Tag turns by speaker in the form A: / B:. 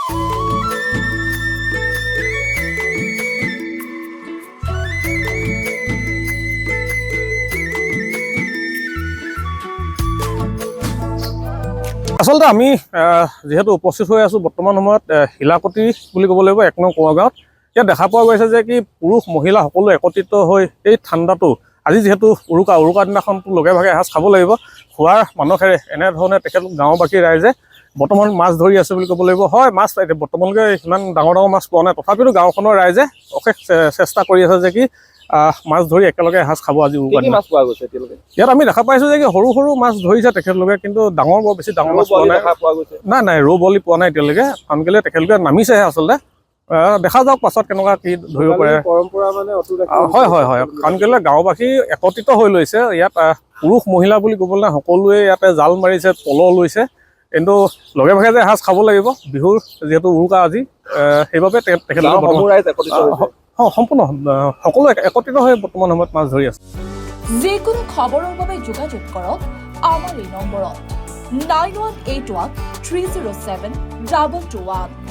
A: আচলতে আমি যেহেতু উপস্থিত হৈ আছোঁ বৰ্তমান সময়ত শিলাকটি বুলি ক'ব লাগিব 1 নং কোঁৱাগাঁৱত। ইয়াত দেখা পোৱা গৈছে যে কি পুৰুষ মহিলা সকলো একত্ৰিত হৈ এই ঠাণ্ডাটো আজি যিহেতু উৰুকা দিনাখনটো লগে ভাগে এসাঁজ খাব লাগিব। খোৱাৰ মানসেৰে এনেধৰণে তেখেত গাঁওবাসী ৰাইজে বৰ্তমান মাছ ধৰি আছে বুলি ক'ব লাগিব। হয়, মাছ বৰ্তমানলৈকে ইমান ডাঙৰ মাছ পোৱা নাই, তথাপিতো গাঁওখনৰ ৰাইজে অশেষ চেষ্টা কৰি আছে যে কি মাছ ধৰি একেলগে এসাঁজ খাব আজি উৰুকা দিনা।
B: মাছ পোৱা গৈছে এতিয়ালৈকে
A: ইয়াত আমি দেখা পাইছোঁ যে কি সৰু সৰু মাছ ধৰিছে তেখেতলোকে, কিন্তু বৰ বেছি ডাঙৰ মাছ পোৱা নাই। নাই ৰৌ বলি পোৱা নাই এতিয়ালৈকে, কাৰণ কেলৈ তেখেতলোকে নামিছেহে আচলতে। দেখা যাওক পাছত কেনেকুৱা কি ধৰিব পাৰে।
B: পৰম্পৰা মানে
A: হয়, কাৰণ কেলৈ গাঁওবাসী একত্ৰিত হৈ লৈছে। ইয়াত পুৰুষ মহিলা বুলি ক'বলৈ নাই, সকলোৱে ইয়াতে জাল মাৰিছে, পল লৈছে, কিন্তু লগে ভাগে যে এসাঁজ খাব লাগিব বিহুৰ যিহেতু উৰুকা আজি, সেইবাবে তেখেতলোকে সম্পূৰ্ণ সকলো একত্ৰিত হৈ বৰ্তমান সময়ত মাছ ধৰি আছে।
C: যিকোনো খবৰৰ বাবে যোগাযোগ কৰক আমাৰ এই নম্বৰত 9181 307 2221।